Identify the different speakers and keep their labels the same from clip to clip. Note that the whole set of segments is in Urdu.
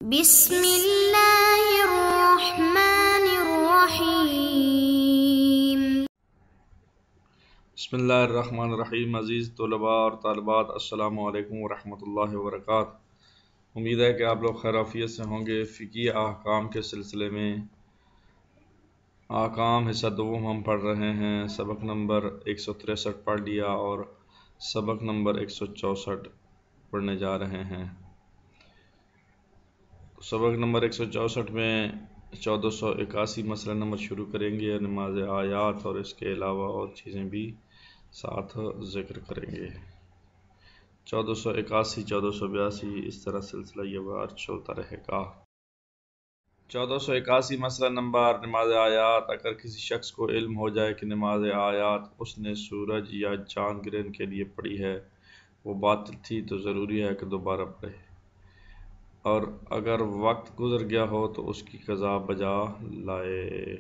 Speaker 1: بسم اللہ الرحمن الرحیم۔
Speaker 2: بسم اللہ الرحمن الرحیم۔ عزیز طلباء اور طالبات، السلام علیکم ورحمۃ اللہ وبرکاتہ۔ امید ہے کہ آپ لوگ خیر عافیت سے ہوں گے۔ فقہی احکام کے سلسلے میں احکام حصہ دوم ہم پڑھ رہے ہیں۔ سبق نمبر 163 پڑھ لیا اور سبق نمبر 164 پڑھنے جا رہے ہیں۔ سبق نمبر 164 میں 1481 مسئلہ نمبر شروع کریں گے، نماز آیات اور اس کے علاوہ اور چیزیں بھی ساتھ ذکر کریں گے۔ 1481 1482 اس طرح سلسلہ یہ بار چلتا رہے گا۔ 1481 مسئلہ نمبر نماز آیات۔ اگر کسی شخص کو علم ہو جائے کہ نماز آیات اس نے سورج یا چاند گرہن کے لیے پڑھی ہے وہ باطل تھی تو ضروری ہے کہ دوبارہ پڑھے، اور اگر وقت گزر گیا ہو تو اس کی قضا بجا لائے۔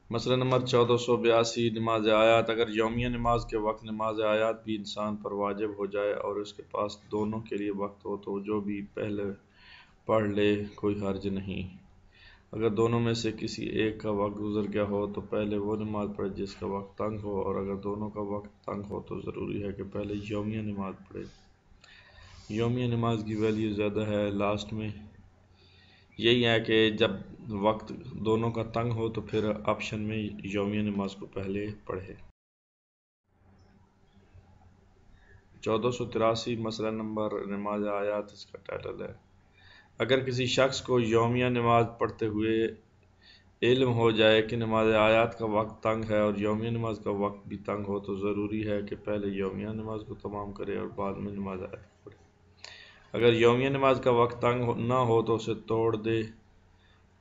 Speaker 2: مسئلہ نمبر 1482 نماز آیات۔ اگر یومیہ نماز کے وقت نماز آیات بھی انسان پر واجب ہو جائے اور اس کے پاس دونوں کے لیے وقت ہو تو جو بھی پہلے پڑھ لے، کوئی حرج نہیں۔ اگر دونوں میں سے کسی ایک کا وقت گزر گیا ہو تو پہلے وہ نماز پڑھے جس کا وقت تنگ ہو، اور اگر دونوں کا وقت تنگ ہو تو ضروری ہے کہ پہلے یومیہ نماز پڑھے۔ یومیہ نماز کی ویلیو زیادہ ہے۔ لاسٹ میں یہی ہے کہ جب وقت دونوں کا تنگ ہو تو پھر آپشن میں یومیہ نماز کو پہلے پڑھے۔ 1483 مسئلہ نمبر نماز آیات، اس کا ٹائٹل ہے اگر کسی شخص کو یومیہ نماز پڑھتے ہوئے علم ہو جائے کہ نماز آیات کا وقت تنگ ہے اور یومیہ نماز کا وقت بھی تنگ ہو تو ضروری ہے کہ پہلے یومیہ نماز کو تمام کرے اور بعد میں نماز آیات پڑھے۔ اگر یومیہ نماز کا وقت تنگ نہ ہو تو اسے توڑ دے،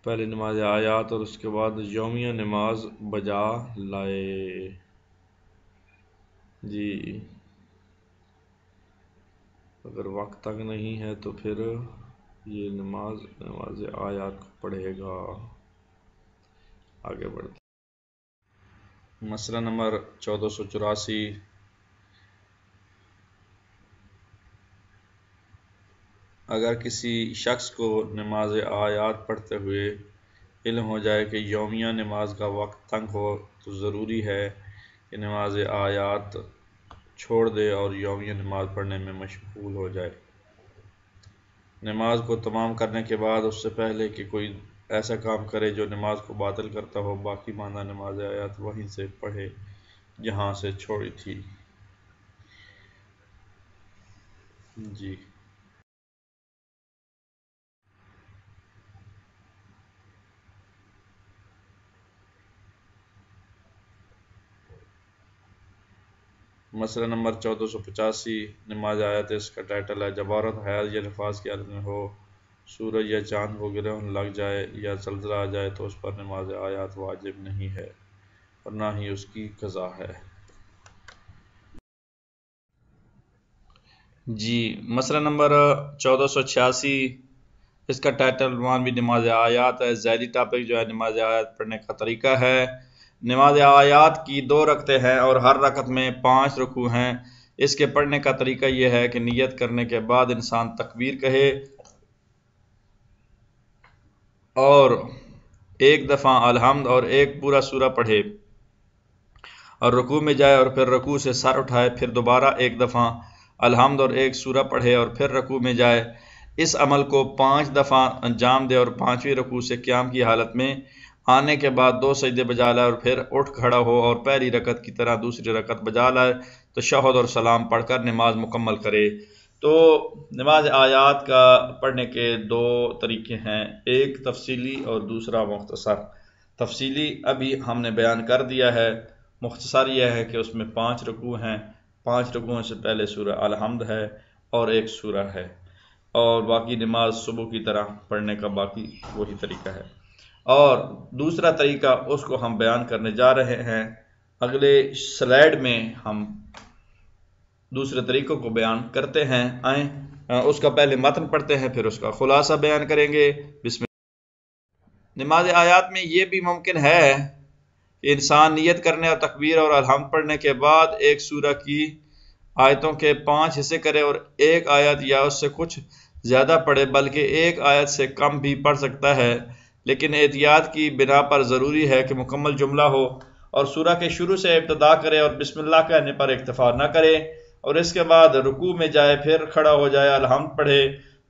Speaker 2: پہلے نماز آیات اور اس کے بعد یومیہ نماز بجا لائے۔ جی اگر وقت تنگ نہیں ہے تو پھر یہ نماز آیات کو پڑھے گا۔ آگے بڑھتے مسئلہ نمبر 1484۔ اگر کسی شخص کو نماز آیات پڑھتے ہوئے علم ہو جائے کہ یومیہ نماز کا وقت تنگ ہو تو ضروری ہے کہ نماز آیات چھوڑ دے اور یومیہ نماز پڑھنے میں مشغول ہو جائے۔ نماز کو تمام کرنے کے بعد اس سے پہلے کہ کوئی ایسا کام کرے جو نماز کو باطل کرتا ہو، باقی ماندہ نماز آیات وہیں سے پڑھے جہاں سے چھوڑی تھی۔ جی مسئلہ نمبر 1485 نماز آیات، اس کا ٹائٹل ہے جب عورت حیض یا نفاس کی حالت میں ہو، سورج یا چاند کو گرہن لگ جائے یا زلزلہ آ جائے تو اس پر نماز آیات واجب نہیں ہے اور نہ ہی اس کی قضا ہے۔ جی مسئلہ نمبر 1486، اس کا ٹائٹل عنوان بھی نماز آیات ہے۔ ذیلی ٹاپک جو ہے نماز آیات پڑھنے کا طریقہ ہے۔ نماز آیات کی 2 رکعتیں ہیں اور ہر رکعت میں 5 رکوع ہیں۔ اس کے پڑھنے کا طریقہ یہ ہے کہ نیت کرنے کے بعد انسان تکبیر کہے اور ایک دفعہ الحمد اور ایک پورا سورہ پڑھے اور رکوع میں جائے اور پھر رکوع سے سر اٹھائے، پھر دوبارہ ایک دفعہ الحمد اور ایک سورہ پڑھے اور پھر رکوع میں جائے۔ اس عمل کو 5 دفعہ انجام دے اور 5ویں رکوع سے قیام کی حالت میں آنے کے بعد 2 سجدے بجا لائے اور پھر اٹھ کھڑا ہو اور پہلی رکعت کی طرح دوسری رکعت بجا لائے، تشہد اور سلام پڑھ کر نماز مکمل کرے۔ تو نماز آیات کا پڑھنے کے 2 طریقے ہیں، ایک تفصیلی اور دوسرا مختصر۔ تفصیلی ابھی ہم نے بیان کر دیا ہے، مختصر یہ ہے کہ اس میں 5 رکوع ہیں، 5 رکوعوں سے پہلے سورہ الحمد ہے اور ایک سورہ ہے، اور باقی نماز صبح کی طرح پڑھنے کا باقی وہی طریقہ ہے۔ اور دوسرا طریقہ اس کو ہم بیان کرنے جا رہے ہیں، اگلے سلائیڈ میں ہم دوسرے طریقوں کو بیان کرتے ہیں۔ آئیں اس کا پہلے متن پڑھتے ہیں پھر اس کا خلاصہ بیان کریں گے۔ بسم اللہ۔ نماز آیات میں یہ بھی ممکن ہے کہ انسان نیت کرنے اور تکبیر اور الحمد پڑھنے کے بعد ایک سورہ کی آیتوں کے 5 حصے کرے اور ایک آیت یا اس سے کچھ زیادہ پڑھے، بلکہ ایک آیت سے کم بھی پڑھ سکتا ہے، لیکن احتیاط کی بنا پر ضروری ہے کہ مکمل جملہ ہو اور سورہ کے شروع سے ابتدا کرے اور بسم اللہ کہنے پر اکتفا نہ کرے، اور اس کے بعد رکوع میں جائے، پھر کھڑا ہو جائے، الحمد پڑھے،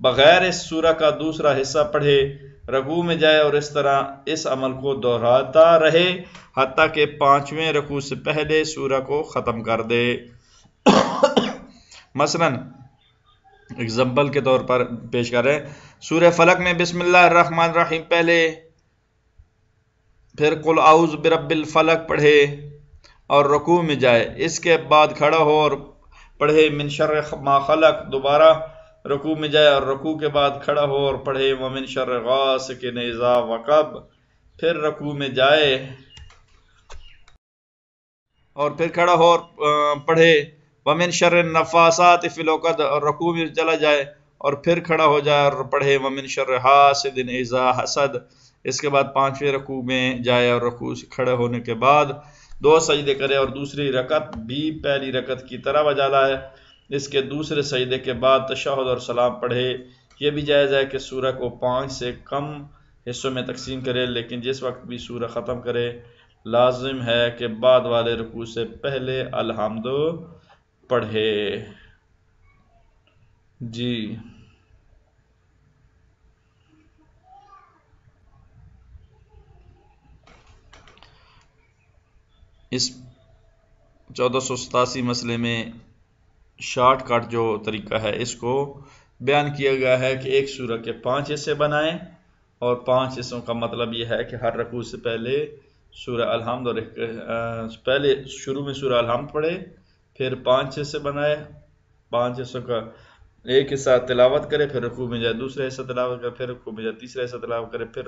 Speaker 2: بغیر اس سورہ کا دوسرا حصہ پڑھے، رکوع میں جائے اور اس طرح اس عمل کو دہراتا رہے حتیٰ کہ 5ویں رکوع سے پہلے سورہ کو ختم کر دے۔ مثلا اگزامپل کے طور پر پیش کریں، سورہ فلق میں بسم اللہ الرحمن الرحیم پہلے، پھر قل اعوذ برب الفلق پڑھے اور رکوع میں جائے، اس کے بعد کھڑا ہو اور پڑھے من شر ما خلق، دوبارہ رکوع میں جائے اور رکوع کے بعد کھڑا ہو اور پڑھے ومن شر غاسق اذا وقب، پھر رکوع میں جائے اور پھر کھڑا ہو اور پڑھے ومن شر النفاثات فی العقد، اور رکوع میں چلا جائے اور پھر کھڑا ہو جائے اور پڑھے ومن شر حاسد اذا حسد، اس کے بعد 5ویں رکوع میں جائے اور رکوع سے کھڑے ہونے کے بعد 2 سجدے کرے اور دوسری رکعت بھی پہلی رکعت کی طرح بجا لائے، اس کے دوسرے سجدے کے بعد تشہد اور سلام پڑھے۔ یہ بھی جائز ہے کہ سورہ کو 5 سے کم حصوں میں تقسیم کرے، لیکن جس وقت بھی سورہ ختم کرے لازم ہے کہ بعد والے رکوع سے پہلے الحمد پڑھے۔ جی اس 1487 مسئلے میں شارٹ کٹ جو طریقہ ہے اس کو بیان کیا گیا ہے کہ ایک سورہ کے 5 حصے بنائیں، اور 5 حصوں کا مطلب یہ ہے کہ ہر رکوع سے پہلے سورہ الحمد اور پہلے شروع میں سورہ الحمد پڑھے، پھر 5 حصے بنائے، 5 حصوں کا ایک حصہ تلاوت کرے، پھر رکوع میں جائے دوسرا حصہ تلاوت کرے، پھر رکوع میں جائے تیسرا حصہ تلاوت کرے، پھر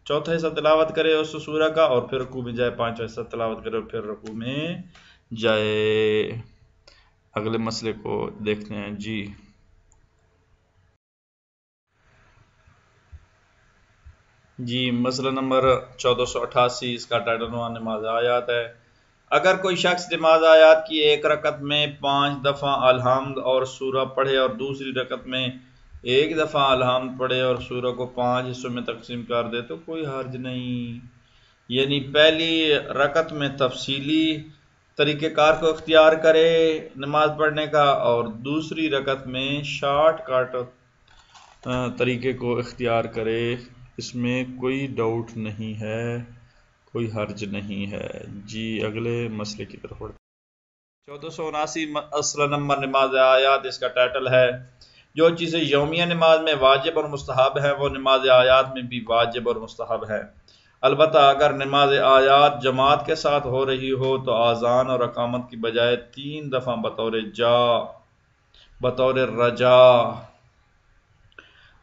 Speaker 2: چوتھا حصہ تلاوت کرے اس سورہ کا، اور پھر رکوع میں جائے 5واں حصہ تلاوت کرے اور پھر رکوع میں جائے۔ اگلے مسئلے کو دیکھتے ہیں۔ جی مسئلہ نمبر 1488، اس کا ٹائٹل نماز آیات ہے۔ اگر کوئی شخص نماز آیات کی ایک رکعت میں 5 دفعہ الحمد اور سورہ پڑھے اور دوسری رکعت میں 1 دفعہ الحمد پڑھے اور سورہ کو 5 حصوں میں تقسیم کر دے تو کوئی حرج نہیں، یعنی پہلی رکعت میں تفصیلی طریقہ کار کو اختیار کرے نماز پڑھنے کا، اور دوسری رکعت میں شارٹ کٹ طریقے کو اختیار کرے، اس میں کوئی ڈاؤٹ نہیں ہے، کوئی حرج نہیں ہے۔ جی اگلے مسئلے کی طرف بڑھتے ہیں۔ 1479 مسئلہ نمبر نماز آیات، اس کا ٹائٹل ہے جو چیزیں یومیہ نماز میں واجب اور مستحب ہیں وہ نماز آیات میں بھی واجب اور مستحب ہیں، البتہ اگر نماز آیات جماعت کے ساتھ ہو رہی ہو تو آذان اور اقامت کی بجائے 3 دفعہ بطور رجا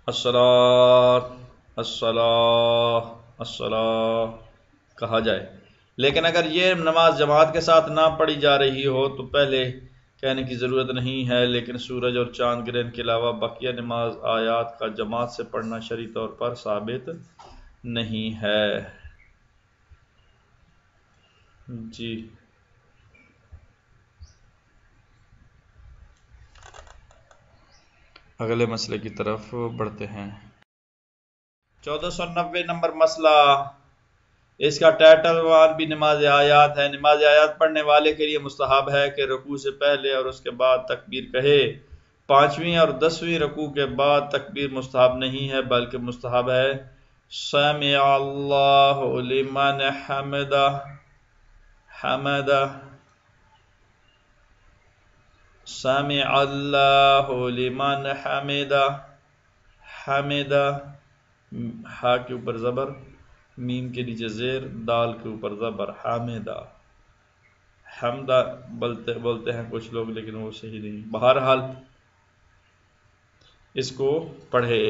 Speaker 2: الصلاۃ الصلاۃ الصلاۃ کہا جائے، لیکن اگر یہ نماز جماعت کے ساتھ نہ پڑھی جا رہی ہو تو پہلے کہنے کی ضرورت نہیں ہے، لیکن سورج اور چاند گرہن کے علاوہ بقیہ نماز آیات کا جماعت سے پڑھنا شرعی طور پر ثابت نہیں ہے۔ جی اگلے مسئلے کی طرف بڑھتے ہیں۔ 1490 نمبر مسئلہ، اس کا ٹائٹل بھی نماز آیات ہے۔ نماز آیات پڑھنے والے کے لیے مستحب ہے کہ رکوع سے پہلے اور اس کے بعد تکبیر کہے۔ 5ویں اور 10ویں رکوع کے بعد تکبیر مستحب نہیں ہے، بلکہ مستحب ہے سمع اللہ لمن حمدہ، سمع اللہ لمن حمدہ، ہا کے اوپر زبر، میم کے نیچے زیر، دال کے اوپر زبر، حمدہ بولتے ہیں کچھ لوگ، لیکن وہ صحیح نہیں، بہرحال اس کو پڑھے۔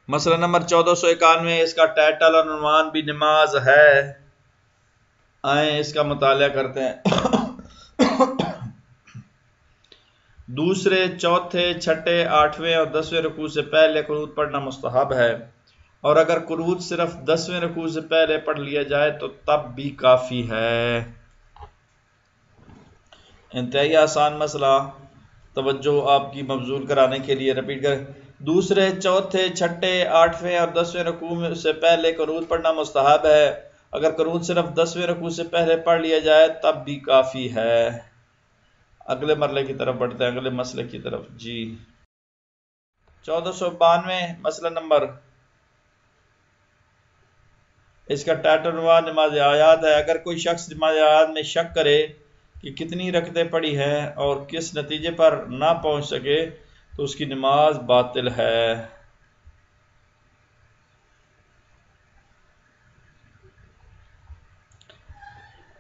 Speaker 2: مسئلہ نمبر 1491، اس کا ٹائٹل اور عنوان بھی نماز ہے، آئیں اس کا مطالعہ کرتے ہیں۔ دوسرے، چوتھے، چھٹے، 8ویں اور 10ویں رکوع سے پہلے قنوت پڑھنا مستحب ہے، اور اگر قنوت صرف 10ویں رکوع سے پہلے پڑھ لیا جائے تو تب بھی کافی ہے۔ انتہائی آسان مسئلہ، توجہ آپ کی مبذول کرانے کے لیے رپیٹ کر، دوسرے، چوتھے، چھٹے، 8ویں اور 10ویں رکوع سے پہلے قنوت پڑھنا مستحب ہے۔ اگر قنوت صرف 10ویں رکوع سے پہلے پڑھ لیا جائے تب بھی کافی ہے۔ اگلے مرحلے کی طرف بڑھتے ہیں، اگلے مسئلے کی طرف۔ جی 1492 مسئلہ نمبر، اس کا ٹائٹل عنوان نماز آیات ہے۔ اگر کوئی شخص نماز آیات میں شک کرے کہ کتنی رکعتیں پڑھی ہیں اور کس نتیجے پر نہ پہنچ سکے تو اس کی نماز باطل ہے۔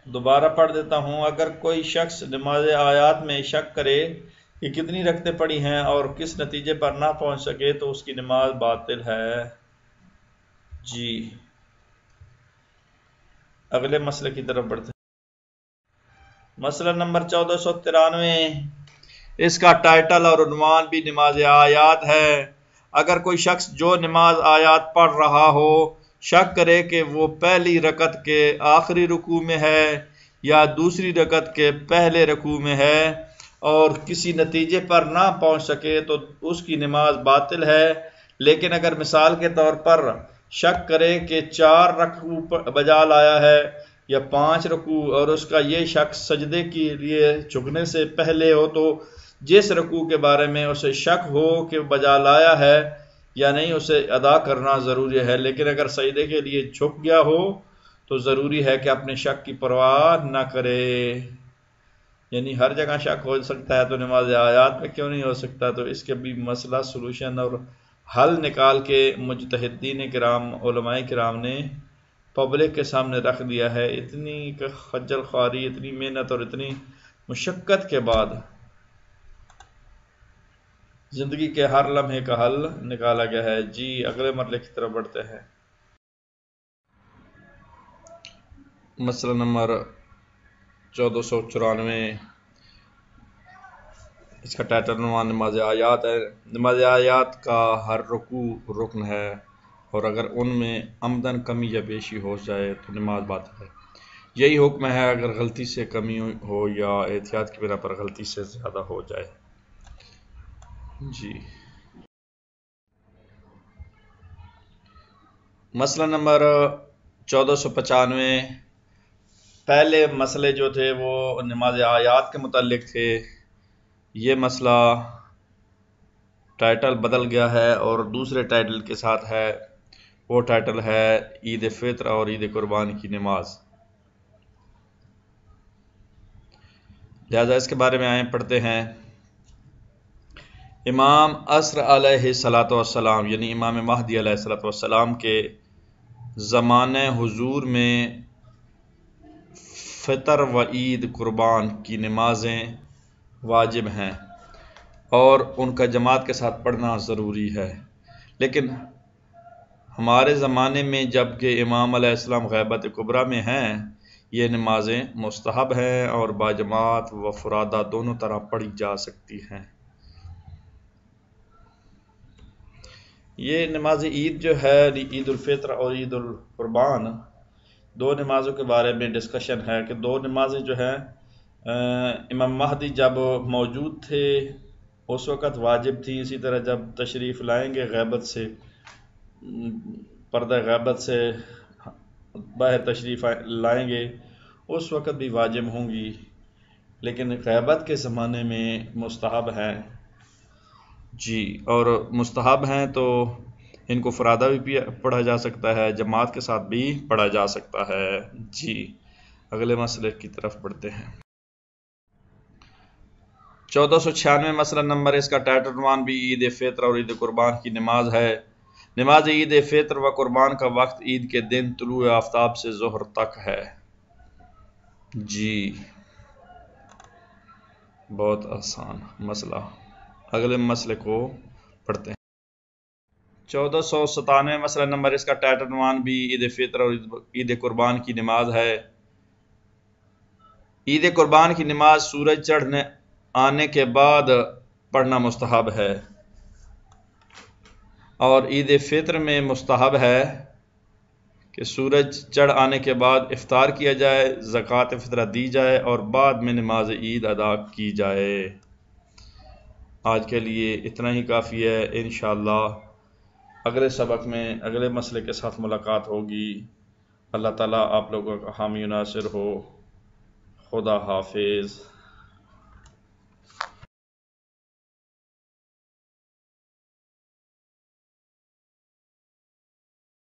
Speaker 2: دوبارہ پڑھ دیتا ہوں۔ اگر کوئی شخص نماز آیات میں شک کرے کہ کتنی رکعتیں پڑھی ہیں اور کس نتیجے پر نہ پہنچ سکے تو اس کی نماز باطل ہے۔ جی اگلے مسئلے کی طرف بڑھتے ہیں۔ مسئلہ نمبر 1493، اس کا ٹائٹل اور عنوان بھی نماز آیات ہے۔ اگر کوئی شخص جو نماز آیات پڑھ رہا ہو شک کرے کہ وہ پہلی رکعت کے آخری رکوع میں ہے یا دوسری رکعت کے پہلے رکوع میں ہے اور کسی نتیجے پر نہ پہنچ سکے تو اس کی نماز باطل ہے۔ لیکن اگر مثال کے طور پر شک کرے کہ 4 رکوع بجا لایا ہے یا 5 رکوع اور اس کا یہ شک سجدے کے لیے جھکنے سے پہلے ہو تو جس رکوع کے بارے میں اسے شک ہو کہ بجا لایا ہے یا نہیں اسے ادا کرنا ضروری ہے، لیکن اگر سجدے کے لیے جھک گیا ہو تو ضروری ہے کہ اپنے شک کی پرواہ نہ کرے۔ یعنی ہر جگہ شک ہو سکتا ہے تو نماز آیات میں کیوں نہیں ہو سکتا؟ تو اس کے بھی مسئلہ سلوشن اور حل نکال کے مجتہدین کرام، علماء کرام نے پبلک کے سامنے رکھ دیا ہے۔ اتنی خجل خواری، اتنی محنت اور اتنی مشقت کے بعد زندگی کے ہر لمحے کا حل نکالا گیا ہے۔ جی اگلے مرحلے کی طرف بڑھتے ہیں۔ مسئلہ نمبر 1494، اس کا ٹائٹل عنوان نماز آیات ہے۔ نماز آیات کا ہر رکوع رکن ہے اور اگر ان میں عمدن کمی یا بیشی ہو جائے تو نماز باطل ہے۔ یہی حکم ہے اگر غلطی سے کمی ہو یا احتیاط کی بنا پر غلطی سے زیادہ ہو جائے۔ جی مسئلہ نمبر 1495، پہلے مسئلے جو تھے وہ نماز آیات کے متعلق تھے، یہ مسئلہ ٹائٹل بدل گیا ہے اور دوسرے ٹائٹل کے ساتھ ہے، وہ ٹائٹل ہے عید فطر اور عید قربان کی نماز۔ لہذا اس کے بارے میں آئیں پڑھتے ہیں۔ امام عصر علیہ السلام یعنی امام مہدی علیہ السلام کے زمانہ حضور میں فطر و عید قربان کی نمازیں واجب ہیں اور ان کا جماعت کے ساتھ پڑھنا ضروری ہے، لیکن ہمارے زمانے میں جب کہ امام علیہ السلام غیبت کبریٰ میں ہیں یہ نمازیں مستحب ہیں اور باجماعت و فرادہ دونوں طرح پڑھی جا سکتی ہیں۔ یہ نماز عید جو ہے، عید الفطر اور عید القربان، دو نمازوں کے بارے میں ڈسکشن ہے کہ دو نمازیں جو ہیں امام مہدی جب موجود تھے اس وقت واجب تھی، اسی طرح جب تشریف لائیں گے غیبت سے، پردہ غیبت سے باہر تشریف لائیں گے اس وقت بھی واجب ہوں گی، لیکن غیبت کے زمانے میں مستحب ہیں۔ جی اور مستحب ہیں تو ان کو فرادہ بھی پڑھا جا سکتا ہے، جماعت کے ساتھ بھی پڑھا جا سکتا ہے۔ جی اگلے مسئلے کی طرف بڑھتے ہیں۔ 1496 مسئلہ نمبر، اس کا ٹائٹل عنوان بھی عید فطر اور عید قربان کی نماز ہے۔ نماز عید فطر و قربان کا وقت عید کے دن طلوع آفتاب سے ظہر تک ہے۔ جی بہت آسان مسئلہ، اگلے مسئلے کو پڑھتے ہیں۔ 1497 مسئلہ نمبر، اس کا ٹائٹل عنوان بھی عید فطر اور عید قربان کی نماز ہے۔ عید قربان کی نماز سورج چڑھنے آنے کے بعد پڑھنا مستحب ہے اور عید فطر میں مستحب ہے کہ سورج چڑھ آنے کے بعد افطار کیا جائے، زکوٰۃ فطرہ دی جائے اور بعد میں نماز عید ادا کی جائے۔ آج کے لیے اتنا ہی کافی ہے، انشاءاللہ اگلے سبق میں اگلے مسئلے کے ساتھ ملاقات ہوگی۔ اللہ تعالیٰ آپ لوگوں کا حامی و ناصر ہو۔ خدا حافظ۔